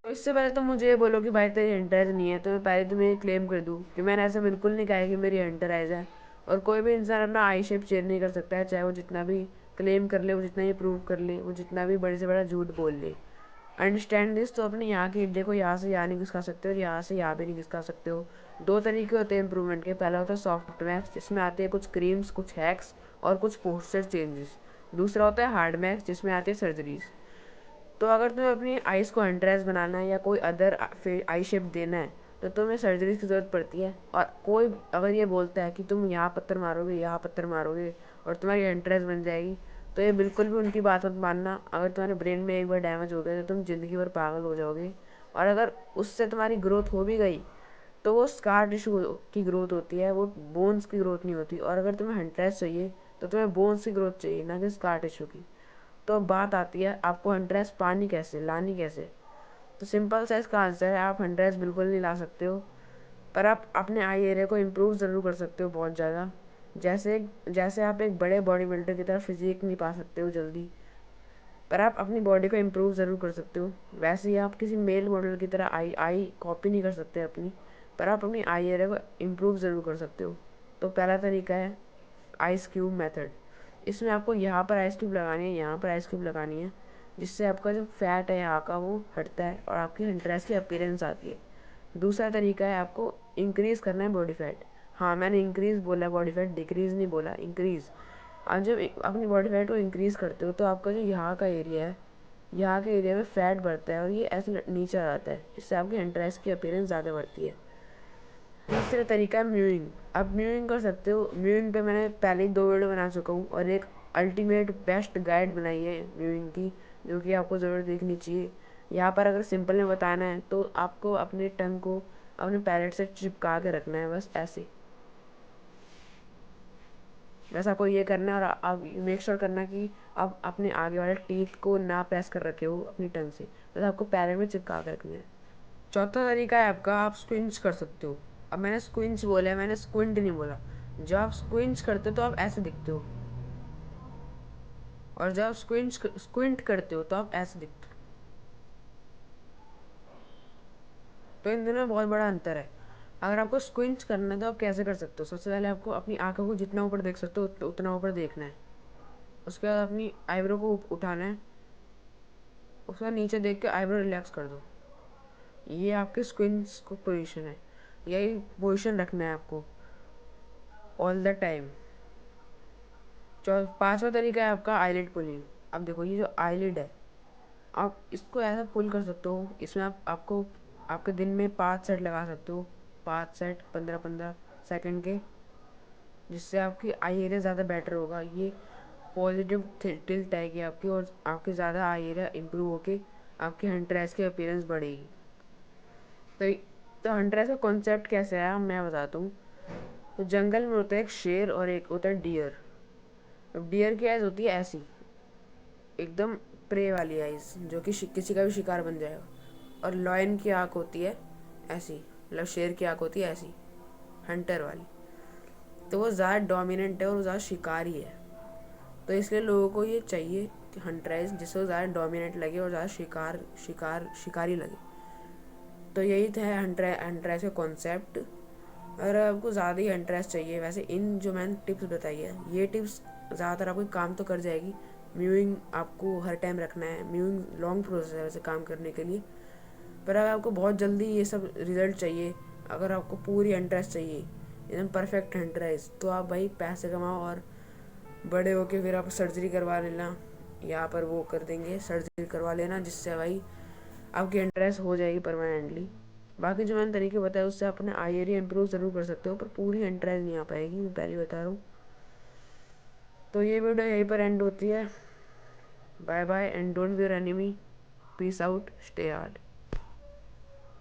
तो इससे पहले तो मुझे ये बोलो कि भाई तेरी अंडर आइज नहीं है, तो मैं पहले तुम्हें ये क्लेम कर दूँ कि मैंने ऐसा बिल्कुल नहीं कहा है कि मेरी अंडर आइज है। और कोई भी इंसान अपना आई शेप चेंज नहीं कर सकता है, चाहे वो जितना भी क्लेम कर ले, वो जितना ही प्रूव कर ले, वो जितना भी बड़े से बड़ा झूठ बोल ले। Understand this. तो अपने यहाँ की इंडिया को यहाँ से यहाँ नहीं घिसका सकते हो और यहाँ से यहाँ भी नहीं घिसका सकते हो। दो तरीके होते हैं इंप्रूवमेंट के। पहला होता है सॉफ्ट मैक्स, जिसमें आते हैं कुछ क्रीम्स, कुछ हैक्स और कुछ पोस्चर चेंजेस। दूसरा होता है हार्ड मैक्स, जिसमें आती है सर्जरीज। तो अगर तुम्हें अपनी आइज़ को अंडरआइज बनाना है या कोई अदर आई शेप देना है, तो तुम्हें सर्जरी की ज़रूरत पड़ती है। और कोई अगर ये बोलता है कि तुम यहाँ पत्थर मारोगे, यहाँ पत्थर मारोगे और तुम्हारी अंडरआइज बन जाएगी, तो ये बिल्कुल भी उनकी बात मत मानना। अगर तुम्हारे ब्रेन में एक बार डैमेज हो गया तो तुम ज़िंदगी भर पागल हो जाओगे। और अगर उससे तुम्हारी ग्रोथ हो भी गई, तो वो स्कार टिश्यू की ग्रोथ होती है, वो बोन्स की ग्रोथ नहीं होती। और अगर तुम्हें अंडरआइज चाहिए, तो तुम्हें बोन्स की ग्रोथ चाहिए, ना कि स्कार टिश्यू की। तो अब बात आती है, आपको हंड्रेस पानी कैसे लानी कैसे। तो सिंपल सा इसका आंसर है, आप हंड्रेस बिल्कुल नहीं ला सकते हो, पर आप अपने आई एरिया को इम्प्रूव ज़रूर कर सकते हो बहुत ज़्यादा। जैसे जैसे आप एक बड़े बॉडी बिल्डर की तरह फिजिक नहीं पा सकते हो जल्दी, पर आप अपनी बॉडी को इम्प्रूव ज़रूर कर सकते हो। वैसे ही आप किसी मेल मॉडल की तरह आई आई कॉपी नहीं कर सकते अपनी, पर आप अपनी आई एरिया को इम्प्रूव ज़रूर कर सकते हो। तो पहला तरीका है आइस क्यूब मेथड। इसमें आपको यहाँ पर आइस क्यूब लगानी है, यहाँ पर आइस क्यूब लगानी है, जिससे आपका जो फैट है यहाँ का वो हटता है और आपकी हंड्रेस की अपीयरेंस आती है। दूसरा तरीका है आपको इंक्रीज़ करना है बॉडी फैट। हाँ, मैंने इंक्रीज़ बोला, बॉडी फैट डिक्रीज़ नहीं बोला, इंक्रीज़। आप जब अपनी बॉडी फैट को इंक्रीज़ करते हो, तो आपका जो यहाँ का एरिया है, यहाँ के एरिया में फैट बढ़ता है और ये ऐसे नीचे आ जाता है, जिससे आपकी हंड्रेस की अपीयरेंस ज़्यादा बढ़ती है। तीसरा तरीका है म्यूइंग। आप म्यूइंग कर सकते हो। म्यूइंग पे मैंने पहले ही 2 वीडियो बना चुका हूँ और एक अल्टीमेट बेस्ट गाइड बनाई है म्यूइंग की, जो कि आपको ज़रूर देखनी चाहिए। यहाँ पर अगर सिंपल में बताना है, तो आपको अपने टंग को अपने पैलेट से चिपका के रखना है, बस ऐसे। बस आपको ये करना है और आप मेक श्योर करना कि आप अपने आगे वाले टीथ को ना प्रेस कर रखे हो अपनी टंग से, बस आपको पैलेट में चिपका के रखना है। चौथा तरीका है आपका, आप स्क्विंच कर सकते हो। अब मैंने स्क्विंच बोला है, मैंने स्क्विंट नहीं बोला। जब आप स्क्विंच करते हो तो आप ऐसे दिखते हो, और जब आप स्क्विंट करते हो तो आप ऐसे दिखते हो। तो इन दोनों में बहुत बड़ा अंतर है। अगर आपको स्क्विंच करना है तो आप कैसे कर सकते हो। सबसे पहले आपको अपनी आंखों को जितना ऊपर देख सकते हो उतना ऊपर देखना है। उसके बाद अपनी आईब्रो को उठाना है, उसके बाद नीचे देख के आईब्रो रिलैक्स कर दो। ये आपकी स्क्विंच को पोजीशन है, यही पोजीशन रखना है आपको ऑल द टाइम। पांचवा तरीका है आपका आईलिड पुलिंग। अब देखो, ये जो आईलिड है, आप इसको ऐसा पुल कर सकते हो। इसमें आपको आपके दिन में 5 सेट लगा सकते हो, 5 सेट 15-15 सेकंड के, जिससे आपकी आई एरिया ज़्यादा बेटर होगा। ये पॉजिटिव टिल्ट आएगी आपकी, और आपकी ज़्यादा आई एरिया इम्प्रूव होके आपकी हंट्रेस की अपीयरेंस बढ़ेगी। तो हंट्रेस का कॉन्सेप्ट कैसे आया मैं बताता हूँ। तो जंगल में होता है एक शेर और एक होता है डियर। अब डियर की आइज़ होती है ऐसी, एकदम प्रे वाली आइज़, जो कि किसी का भी शिकार बन जाएगा। और लॉयन की आँख होती है ऐसी, मतलब शेर की आँख होती है ऐसी, हंटर वाली। तो वो ज़्यादा डोमिनेंट है और वो ज़्यादा शिकारी है। तो इसलिए लोगों को ये चाहिए कि हंटराइज, जिससे वो ज़्यादा डोमिनेंट लगे और ज़्यादा शिकारी लगे। तो यही था हंटराइज का कॉन्सेप्ट। अगर आपको ज़्यादा ही हंटराइज चाहिए, वैसे इन जो मैंने टिप्स बताई है, ये टिप्स ज़्यादातर आपको काम तो कर जाएगी। म्यूइंग आपको हर टाइम रखना है। म्यूइंग लॉन्ग प्रोसेस है वैसे काम करने के लिए, पर अगर आपको बहुत जल्दी ये सब रिजल्ट चाहिए, अगर आपको पूरी इंटरेस्ट चाहिए, एकदम परफेक्ट इंटरेस्ट, तो आप भाई पैसे कमाओ और बड़े होके फिर आप सर्जरी करवा लेना। यहाँ पर वो कर देंगे, सर्जरी करवा लेना, जिससे भाई आपकी इंटरेस्ट हो जाएगी परमानेंटली। बाकी जो मैंने तरीके बताए, उससे अपने आई एरिया इम्प्रूव ज़रूर कर सकते हो, पर पूरी इंटरेस्ट नहीं आ पाएगी, मैं पहले बता रहा हूँ। तो ये वीडियो यहीं पर एंड होती है। Bye bye and don't be your enemy. Peace out, stay hard.